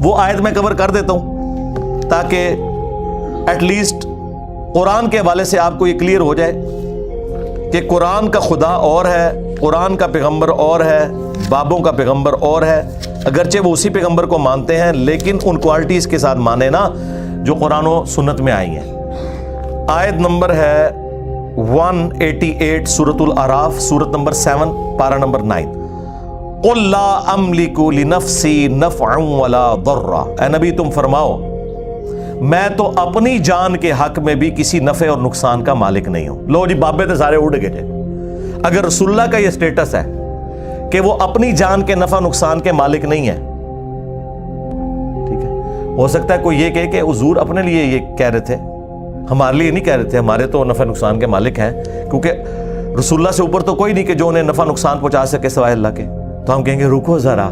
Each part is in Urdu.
وہ آیت میں کور کر دیتا ہوں تاکہ ایٹ لیسٹ قرآن کے حوالے سے آپ کو یہ کلیئر ہو جائے کہ قرآن کا خدا اور ہے، قرآن کا پیغمبر اور ہے، بابوں کا پیغمبر اور ہے. اگرچہ وہ اسی پیغمبر کو مانتے ہیں لیکن ان کوالٹیز کے ساتھ مانے نا جو قرآن و سنت میں آئی ہیں. آیت نمبر ہے 188 سورۃ الاعراف، سورت نمبر 7 پارہ نمبر 9. قل لا املک لنفسی نفعا ولا ضرا، اے نبی تم فرماؤ میں تو اپنی جان کے حق میں بھی کسی نفع اور نقصان کا مالک نہیں ہوں. لو جی بابے تو سارے اڑ گئے. اگر رسول اللہ کا یہ سٹیٹس ہے کہ وہ اپنی جان کے نفع نقصان کے مالک نہیں ہے، ٹھیک ہے، ہو سکتا ہے کوئی یہ کہے کہ حضور اپنے لیے یہ کہہ رہے تھے، ہمارے لیے نہیں کہہ رہے تھے، ہمارے تو نفع نقصان کے مالک ہیں، کیونکہ رسول اللہ سے اوپر تو کوئی نہیں کہ جو انہیں نفع نقصان پہنچا سکے سوائے اللہ کے. تو ہم کہیں گے رکو ذرا،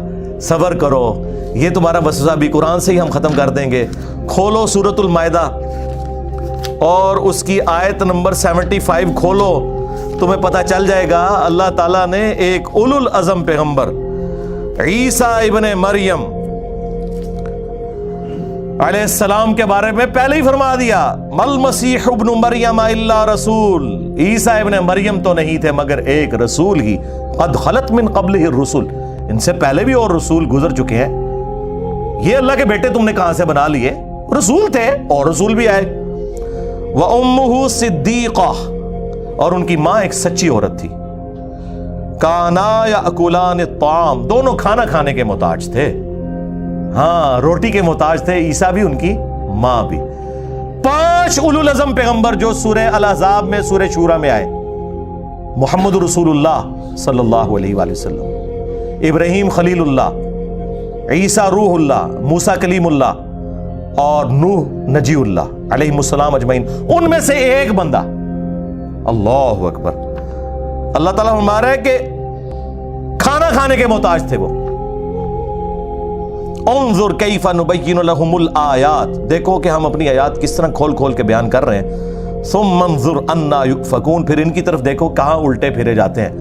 صبر کرو، یہ تمہارا وسوسہ بھی قرآن سے ہی ہم ختم کر دیں گے. کھولو سورۃ المائدہ اور اس کی آیت نمبر 75 کھولو، تمہیں پتہ چل جائے گا اللہ تعالیٰ نے ایک اولو العزم پیغمبر عیسیٰ ابن مریم علیہ السلام کے بارے میں پہلے ہی فرما دیا، مل مسیح ابن مریم الا رسول، عیسیٰ ابن مریم تو نہیں تھے مگر ایک رسول ہی، قد خلت من قبلہ الرسل، ان سے پہلے بھی اور رسول گزر چکے ہیں. یہ اللہ کے بیٹے تم نے کہاں سے بنا لیے؟ رسول تھے اور رسول بھی آئے. وَأُمُّهُ صِدِّيقَةٌ، اور ان کی ماں ایک سچی عورت تھی. كَانَا يَأْكُلَانِ الطَّعَامَ، دونوں کھانا کھانے کے محتاج تھے. ہاں روٹی کے محتاج تھے، عیسیٰ بھی ان کی ماں بھی. 5 اولو العزم پیغمبر جو سورہ الاحزاب میں سورہ شورى میں آئے، محمد رسول اللہ صلی اللہ علیہ وآلہ وسلم، ابراہیم خلیل اللہ، عیسیٰ روح اللہ، موسیٰ کلیم اللہ اور نوح نجی اللہ علیہ السلام اجمعین، ان میں سے ایک بندہ، اللہ اکبر، اللہ تعالیٰ فرما رہا ہے کہ کھانا کھانے کے محتاج تھے وہ. انظر کیف نبین لہم الآیات، دیکھو کہ ہم اپنی آیات کس طرح کھول کھول کے بیان کر رہے ہیں. ثم انظر انا یؤفکون، پھر ان کی طرف دیکھو کہاں الٹے پھرے جاتے ہیں.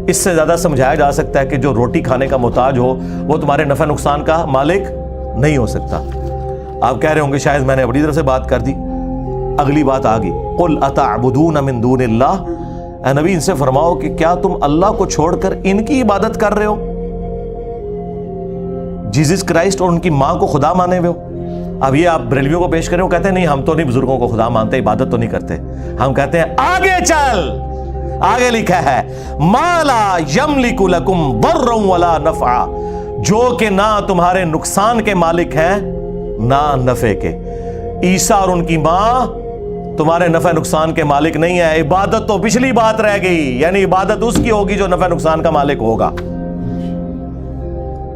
اس سے زیادہ سمجھایا جا سکتا ہے کہ جو روٹی کھانے کا محتاج ہو وہ تمہارے نفع نقصان کا مالک نہیں ہو سکتا. آپ کہہ رہے ہوں گے شاید میں نے اپنی طرف سے بات کر دی. اگلی بات آ گئی، قل اتعبدون من دون اللہ، اے نبی ان سے فرماؤ کہ کیا تم اللہ کو چھوڑ کر ان کی عبادت کر رہے ہو؟ جیزس کرائسٹ اور ان کی ماں کو خدا مانے ہوئے ہو. اب یہ آپ بریلویوں کو پیش کریں، وہ کہتے ہیں نہیں ہم تو نہیں بزرگوں کو خدا مانتے، عبادت تو نہیں کرتے. ہم کہتے ہیں آگے چل، آگے لکھا ہے ما لا یملک لکم ضرا ولا نفعا، جو کہ نہ تمہارے نقصان کے مالک ہیں نہ نفع کے. عیسیٰ اور ان کی ماں تمہارے نفع نقصان کے مالک نہیں ہے. عبادت تو پچھلی بات رہ گئی، یعنی عبادت اس کی ہوگی جو نفع نقصان کا مالک ہوگا.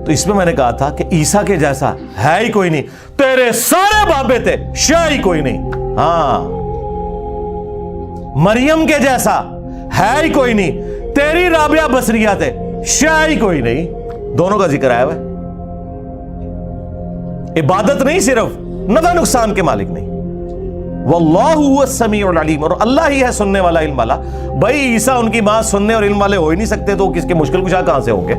تو اس میں میں نے کہا تھا کہ عیسیٰ کے جیسا ہے ہی کوئی نہیں، تیرے سارے بابے تھے شے ہی کوئی نہیں. ہاں مریم کے جیسا ہے ہی کوئی نہیں، تیری رابعہ بصریہ تھے شے ہی کوئی نہیں. دونوں کا ذکر آیا ہوا ہے. عبادت نہیں، صرف نفع نقصان کے مالک نہیں. واللہ هو السمیع العلیم، اور اللہ ہی ہے سننے والا علم والا. بھائی عیسیٰ ان کی ماں سننے اور علم والے ہو ہی نہیں سکتے تو کس کے مشکل کشا کہاں سے ہوں گے؟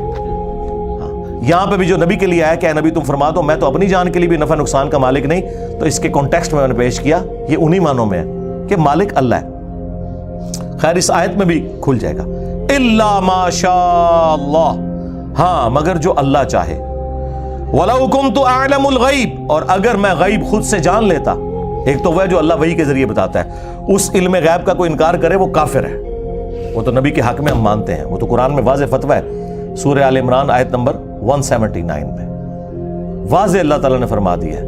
یہاں پہ بھی جو نبی کے لیے آیا کہ اے نبی تم فرما دو میں تو اپنی جان کے لیے بھی نفع نقصان کا مالک نہیں، تو اس کے کانٹیکسٹ میں نے پیش کیا، یہ انہی معنوں میں ہے کہ مالک اللہ ہے. خیر اس آیت میں بھی کھل جائے گا الا ما شاء اللہ، ہاں مگر جو اللہ چاہے. وَلَوْ كُنْتُ أَعْلَمُ الْغَيْبِ، اور اگر میں غیب خود سے جان لیتا. ایک تو وہ ہے جو اللہ وحی کے ذریعے بتاتا ہے، اس علم غیب کا کوئی انکار کرے وہ کافر ہے. وہ تو نبی کے حق میں ہم مانتے ہیں، وہ تو قرآن میں واضح فتویٰ ہے. سورہ آل عمران آیت نمبر 179 میں واضح اللہ تعالیٰ نے فرما دیا ہے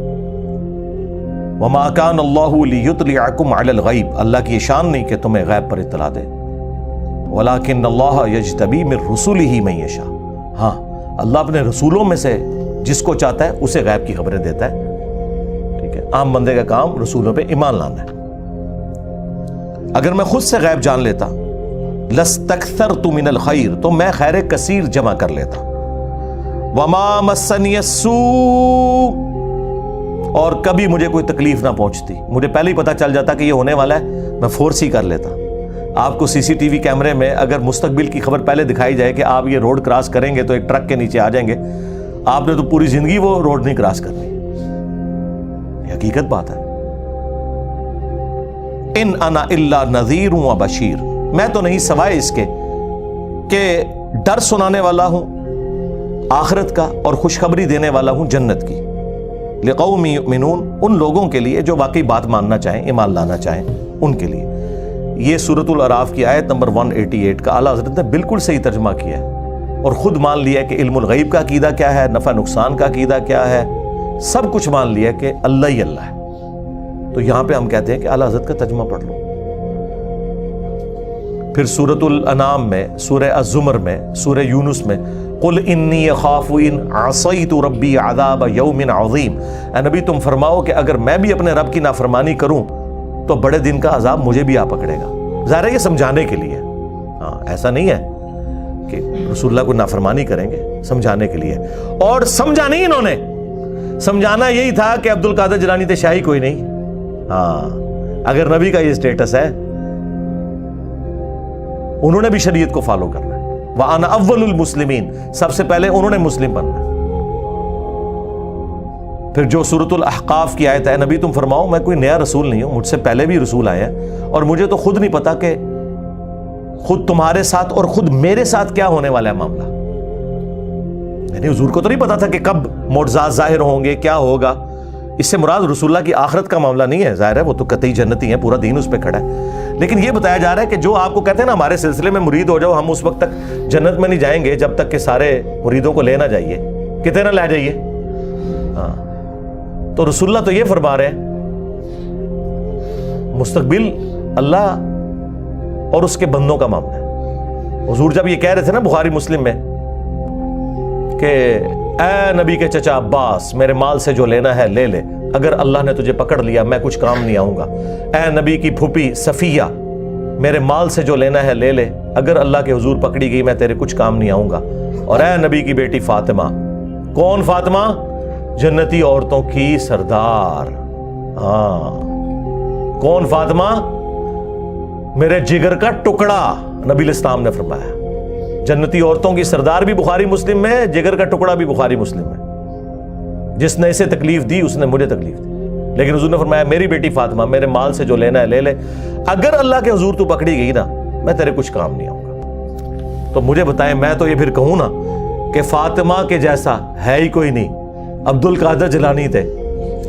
وَمَا كَانَ اللَّهُ لِيُطْلِعَكُمْ عَلَى الْغَيْبِ، اللہ کی شان نہیں کہ تمہیں غیب پر اطلاع دے. وَلَكِنَّ اللَّهَ يَجْتَبِي مِن رُسُلِهِ مَن يَشَاءُ، ہاں اللہ اپنے رسولوں میں سے جس کو چاہتا ہے اسے غیب کی خبریں دیتا ہے. ٹھیک ہے، عام بندے کا کام رسولوں پہ ایمان لانا ہے. اگر میں خود سے غیب جان لیتا لَسْتَكْثَرْتُ مِنَ الْخَيْرِ، تو میں خیر کثیر جمع کر لیتا. وَمَا مَسَّنِيَ السُّوءُ، اور کبھی مجھے کوئی تکلیف نہ پہنچتی. مجھے پہلے ہی پتہ چل جاتا کہ یہ ہونے والا ہے، میں فورس ہی کر لیتا. آپ کو سی سی ٹی وی کیمرے میں اگر مستقبل کی خبر پہلے دکھائی جائے کہ آپ یہ روڈ کراس کریں گے تو ایک ٹرک کے نیچے آ جائیں گے، آپ نے تو پوری زندگی وہ روڈ نہیں کراس کرنی. یہ حقیقت بات ہے. ان انا الا نذیر و بشیر، میں تو نہیں سوائے اس کے کہ ڈر سنانے والا ہوں آخرت کا اور خوشخبری دینے والا ہوں جنت کی. لقوم یؤمنون، ان لوگوں کے لیے جو واقعی بات ماننا چاہیں، ایمان لانا چاہیں، ان کے لیے. یہ سورۃ الاعراف کی آیت نمبر 188 کا اعلیٰ حضرت نے بالکل صحیح ترجمہ کیا ہے اور خود مان لیا کہ علم الغیب کا عقیدہ کیا ہے، نفع نقصان کا عقیدہ کیا ہے، سب کچھ مان لیا کہ اللہ ہی اللہ ہے. تو یہاں پہ ہم کہتے ہیں کہ اعلیٰ حضرت کا ترجمہ پڑھ لو. پھر سورۃ الانعام میں، سورہ الزمر میں، سورہ یونس میں قل انی اخاف ان عصیت ربی عذاب یوم عظیم، اے نبی تم فرماؤ کہ اگر میں بھی اپنے رب کی نافرمانی کروں تو بڑے دن کا عذاب مجھے بھی آ پکڑے گا. ظاہر ہے یہ سمجھانے کے لیے، ہاں ایسا نہیں ہے کہ رسول اللہ کو نافرمانی کریں گے، سمجھانے کے لیے. اور سمجھا نہیں انہوں نے، سمجھانا یہی تھا کہ عبد القادر جیلانی تے شاہی کوئی نہیں. ہاں اگر نبی کا یہ سٹیٹس ہے انہوں نے بھی شریعت کو فالو کرنا ہے. وَأَنَا أَوَّلُ الْمُسْلِمِينَ، سب سے پہلے انہوں نے مسلم بننا ہے. پھر جو سورۃ الاحقاف کی آیت ہے، نبی تم فرماؤ میں کوئی نیا رسول نہیں ہوں، مجھ سے پہلے بھی رسول آئے ہیں اور مجھے تو خود نہیں پتا کہ خود تمہارے ساتھ اور خود میرے ساتھ کیا ہونے والا ہے معاملہ. یعنی حضور کو تو نہیں پتا تھا کہ کب معجزات ظاہر ہوں گے، کیا ہوگا. اس سے مراد رسول اللہ کی آخرت کا معاملہ نہیں ہے، ظاہر ہے وہ تو قطعی جنتی ہیں، پورا دین اس پہ کھڑا ہے. لیکن یہ بتایا جا رہا ہے کہ جو آپ کو کہتے ہیں نا ہمارے سلسلے میں مرید ہو جاؤ، ہم اس وقت تک جنت میں نہیں جائیں گے جب تک کہ سارے مریدوں کو لے نہ جائیے، کتنے نہ لے جائیے. ہاں تو رسول اللہ تو یہ فرما رہے ہیں مستقبل اللہ اور اس کے بندوں کا معاملہ ہے. حضور جب یہ کہہ رہے تھے نا بخاری مسلم میں کہ اے نبی کے چچا عباس میرے مال سے جو لینا ہے لے لے، اگر اللہ نے تجھے پکڑ لیا میں کچھ کام نہیں آؤں گا. اے نبی کی پھوپھی صفیہ میرے مال سے جو لینا ہے لے لے، اگر اللہ کے حضور پکڑی گئی میں تیرے کچھ کام نہیں آؤں گا. اور اے نبی کی بیٹی فاطمہ، کون فاطمہ؟ جنتی عورتوں کی سردار. ہاں کون فاطمہ؟ میرے جگر کا ٹکڑا، نبی الاسلام نے فرمایا. جنتی عورتوں کی سردار بھی بخاری مسلم میں، جگر کا ٹکڑا بھی بخاری مسلم میں. جس نے اسے تکلیف دی اس نے مجھے تکلیف دی. لیکن حضور نے فرمایا میری بیٹی فاطمہ میرے مال سے جو لینا ہے لے لے، اگر اللہ کے حضور تو پکڑی گئی نا میں تیرے کچھ کام نہیں آؤں گا. تو مجھے بتائیں، میں تو یہ پھر کہوں نا کہ فاطمہ کے جیسا ہے ہی کوئی نہیں. عبد القادر جیلانی تھے،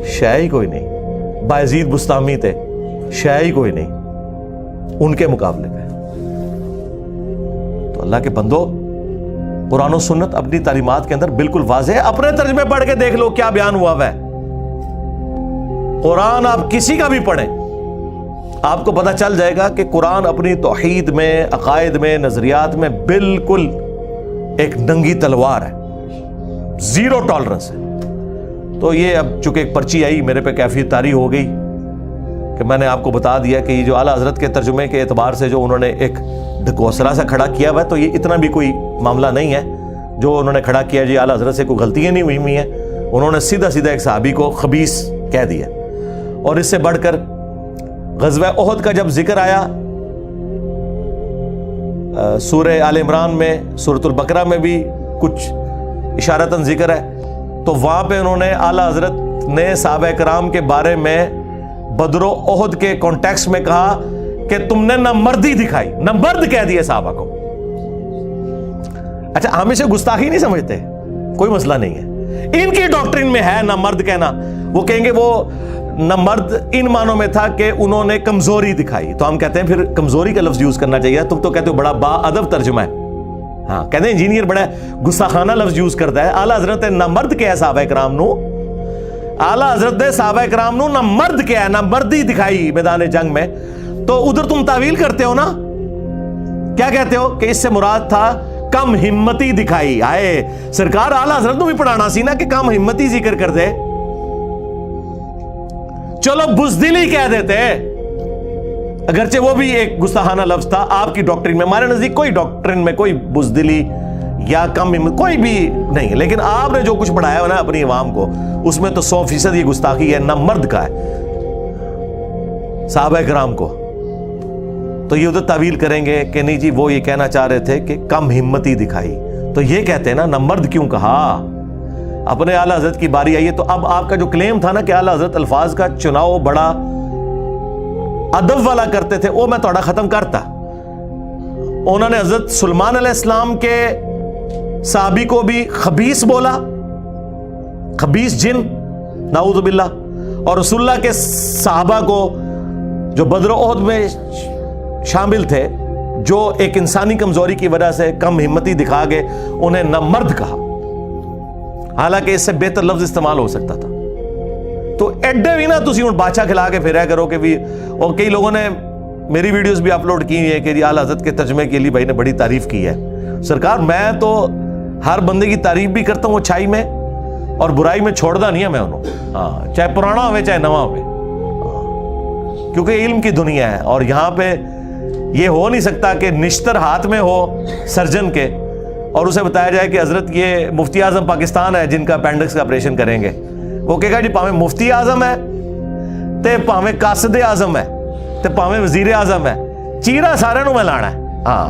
شے ہی کوئی نہیں. بایزید بستامی تھے، شے ہی کوئی نہیں ان کے مقابلے میں. تو اللہ کے بندو، قرآن و سنت اپنی تعلیمات کے اندر بالکل واضح ہے. اپنے ترجمے پڑھ کے دیکھ لو کیا بیان ہوا ہے. قرآن آپ کسی کا بھی پڑھیں آپ کو پتہ چل جائے گا کہ قرآن اپنی توحید میں، عقائد میں، نظریات میں بالکل ایک ننگی تلوار ہے، زیرو ٹالرنس ہے. تو یہ اب چونکہ ایک پرچی آئی میرے پہ کیفیت طاری ہو گئی کہ میں نے آپ کو بتا دیا کہ یہ جو اعلیٰ حضرت کے ترجمے کے اعتبار سے جو انہوں نے ایک ڈھکوسلا سا کھڑا کیا ہوا ہے، تو یہ اتنا بھی کوئی معاملہ نہیں ہے جو انہوں نے کھڑا کیا جی اعلیٰ حضرت سے کوئی غلطیاں نہیں ہوئی ہیں. انہوں نے سیدھا سیدھا ایک صحابی کو خبیث کہہ دیا. اور اس سے بڑھ کر غزوہ احد کا جب ذکر آیا سورہ آل عمران میں، سورۃ البقرہ میں بھی کچھ اشارتاً ذکر ہے، تو وہاں پہ انہوں نے اعلیٰ حضرت نے صحابہ کرام کے بارے میں بدر و احد کے کانٹیکسٹ میں کہا کہ تم نے نہ مردی دکھائی، نہ مرد کہہ دیے صحابہ کو. اچھا ہم اسے گستاخی نہیں سمجھتے، کوئی مسئلہ نہیں ہے. ان کی ڈاکٹرین میں ہے نہ مرد کہنا. وہ کہیں گے وہ نہ مرد ان معنوں میں تھا کہ انہوں نے کمزوری دکھائی، تو ہم کہتے ہیں پھر کمزوری کا لفظ یوز کرنا چاہیے. تم تو کہتے ہو بڑا با ادب ترجمہ ہے. ہاں کہتے ہیں انجینئر بڑا گستاخانہ لفظ یوز کرتا ہے. اعلیٰ حضرت نے نہ مرد کیا ہے صحابہ کرام نو، اعلیٰ حضرت نے صحابہ کرام نو نہ مرد کیا ہے، نہ مردی دکھائی میدان جنگ میں. تو ادھر تم تعویل کرتے ہو نا، کیا کہتے ہو کہ اس سے مراد تھا کم ہمتی دکھائی. آئے سرکار اعلیٰ حضرت نو بھی پڑھانا سی نا کہ کم ہمتی ذکر کر دے. چلو بزدلی کہہ دیتے، اگرچہ وہ بھی ایک گستاخانہ لفظ تھا آپ کی ڈاکٹرین میں. ہمارے نزدیک کوئی ڈاکٹرین میں کوئی بزدلی یا کم کوئی بھی نہیں، لیکن آپ نے جو کچھ پڑھایا ہے نا اپنی عوام کو اس میں تو 100% یہ گستاخی ہے. نہ مرد کا ہے صحابہ کرام کو. تو یہ ادھر تعویل کریں گے کہ نہیں جی وہ یہ کہنا چاہ رہے تھے کہ کم ہمتی دکھائی. تو یہ کہتے ہیں نا نہ مرد کیوں کہا؟ اپنے اعلیٰ حضرت کی باری آئی ہے. تو اب آپ کا جو کلیم تھا نا کہ اعلیٰ حضرت الفاظ کا چناؤ بڑا ادب والا کرتے تھے, وہ میں تھوڑا ختم کرتا. انہوں نے حضرت سلیمان علیہ السلام کے صحابی کو بھی خبیث بولا, خبیث جن, نعوذ باللہ, اور رسول اللہ کے صحابہ کو جو بدر و احد میں شامل تھے, جو ایک انسانی کمزوری کی وجہ سے کم ہمتی دکھا کے انہیں نامرد کہا, حالانکہ اس سے بہتر لفظ استعمال ہو سکتا تھا. تو ایڈے بھی نا تسی ہوں بادشاہ کھلا کے پھریا کرو کہ بھی. اور کئی لوگوں نے میری ویڈیوز بھی اپلوڈ کی ہیں کہ جی اعلیٰ حضرت کے ترجمے کے لیے بھائی نے بڑی تعریف کی ہے. سرکار میں تو ہر بندے کی تعریف بھی کرتا ہوں اچھائی میں, اور برائی میں چھوڑنا نہیں ہے میں انہوں. ہاں, چاہے پرانا ہوئے چاہے نواں ہوئے, کیونکہ علم کی دنیا ہے. اور یہاں پہ یہ ہو نہیں سکتا کہ نشتر ہاتھ میں ہو سرجن کے اور اسے بتایا جائے کہ حضرت یہ مفتی اعظم پاکستان ہے جن کا اپینڈکس کا آپریشن کریں گے. وہ کہے گا جی پاویں مفتی اعظم ہے تے پاویں قاصد اعظم ہے تے پاویں وزیر اعظم ہے, چیرا سارے نو میں لانا ہے. ہاں,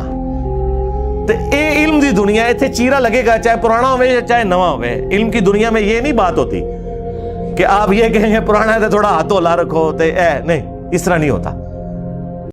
تے اے علم دی دنیا ہے, ایتھے چیرا لگے گا چاہے پرانا ہوئے چاہے نواں ہوئے. علم کی دنیا میں یہ نہیں بات ہوتی کہ آپ یہ کہیں گے پرانا ہے تو تھوڑا ہاتھ ہلا رکھو تے نہیں, اس طرح نہیں ہوتا.